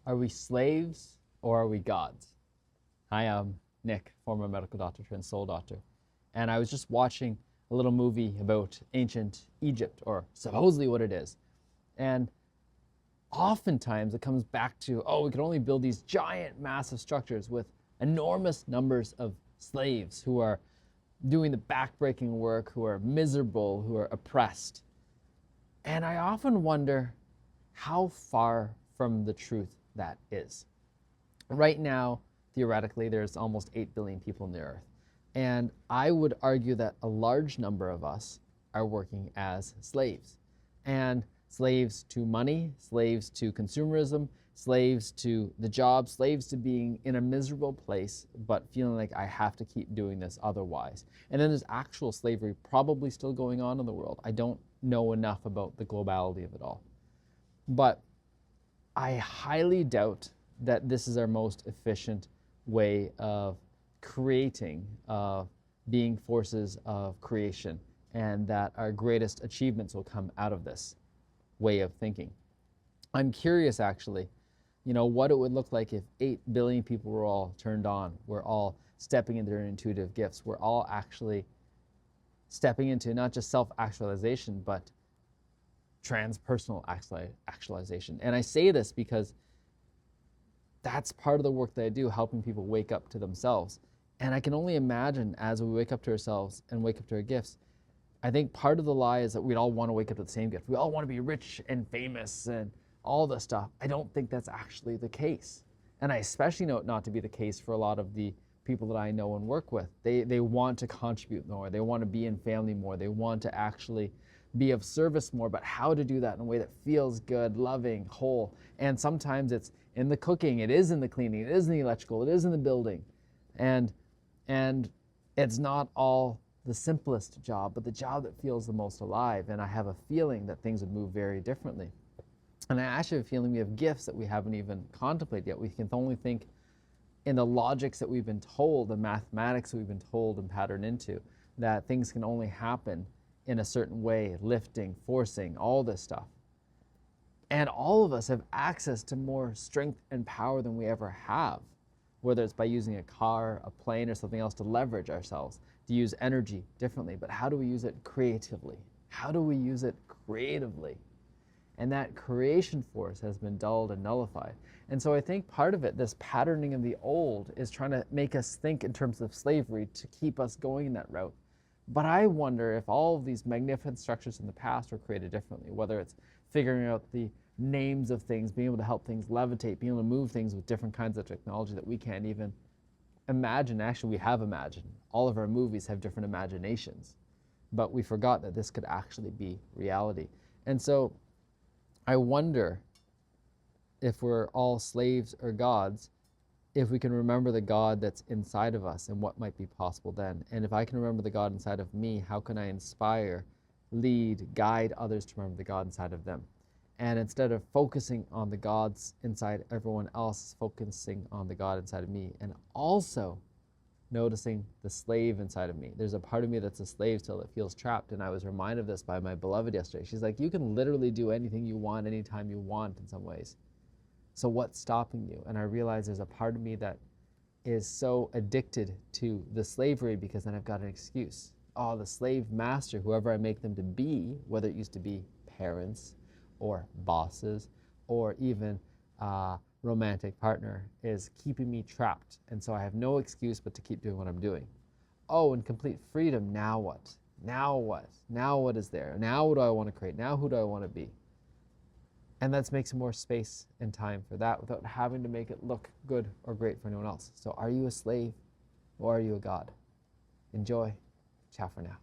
Are we slaves or are we gods? Hi, I'm Nick, former medical doctor turned soul doctor. And I was just watching a little movie about ancient Egypt, or supposedly what it is. And oftentimes it comes back to, oh, we could only build these giant, massive structures with enormous numbers of slaves who are doing the backbreaking work, who are miserable, who are oppressed. And I often wonder how far from the truth that is. Right now, theoretically, there's almost 8 billion people on the earth. And I would argue that a large number of us are working as slaves. And slaves to money, slaves to consumerism, slaves to the job, slaves to being in a miserable place, but feeling like I have to keep doing this otherwise. And then there's actual slavery probably still going on in the world. I don't know enough about the globality of it all. But I highly doubt that this is our most efficient way of creating, of being forces of creation, and that our greatest achievements will come out of this way of thinking. I'm curious, actually, what it would look like if 8 billion people were all turned on, we're all stepping into their intuitive gifts, we're all actually stepping into not just self-actualization, but transpersonal actualization. And I say this because that's part of the work that I do, helping people wake up to themselves. And I can only imagine as we wake up to ourselves and wake up to our gifts, I think part of the lie is that we'd all want to wake up to the same gift. We all want to be rich and famous and all this stuff. I don't think that's actually the case. And I especially know it not to be the case for a lot of the people that I know and work with. They want to contribute more. They want to be in family more. They want to actually be of service more, but how to do that in a way that feels good, loving, whole. And sometimes it's in the cooking, it is in the cleaning, it is in the electrical, it is in the building. And it's not all the simplest job, but the job that feels the most alive. And I have a feeling that things would move very differently. And I actually have a feeling we have gifts that we haven't even contemplated yet. We can only think in the logics that we've been told, the mathematics that we've been told and patterned into, that things can only happen in a certain way, lifting, forcing, all this stuff. And all of us have access to more strength and power than we ever have, whether it's by using a car, a plane, or something else to leverage ourselves, to use energy differently. But how do we use it creatively? How do we use it creatively? And that creation force has been dulled and nullified. And so I think part of it, this patterning of the old, is trying to make us think in terms of slavery to keep us going in that route. But I wonder if all of these magnificent structures in the past were created differently, whether it's figuring out the names of things, being able to help things levitate, being able to move things with different kinds of technology that we can't even imagine. Actually, we have imagined. All of our movies have different imaginations, but we forgot that this could actually be reality. And so I wonder if we're all slaves or gods, if we can remember the God that's inside of us and what might be possible then. And if I can remember the God inside of me, how can I inspire, lead, guide others to remember the God inside of them? And instead of focusing on the gods inside everyone else, focusing on the God inside of me, and also noticing the slave inside of me. There's a part of me that's a slave still that feels trapped, and I was reminded of this by my beloved yesterday. She's like, you can literally do anything you want, anytime you want in some ways. So what's stopping you? And I realize there's a part of me that is so addicted to the slavery because then I've got an excuse. Oh, the slave master, whoever I make them to be, whether it used to be parents or bosses or even romantic partner, is keeping me trapped. And so I have no excuse but to keep doing what I'm doing. Oh, in complete freedom, now what? Now what? Now what is there? Now what do I want to create? Now who do I want to be? And that makes more space and time for that without having to make it look good or great for anyone else. So are you a slave or are you a god? Enjoy. Ciao for now.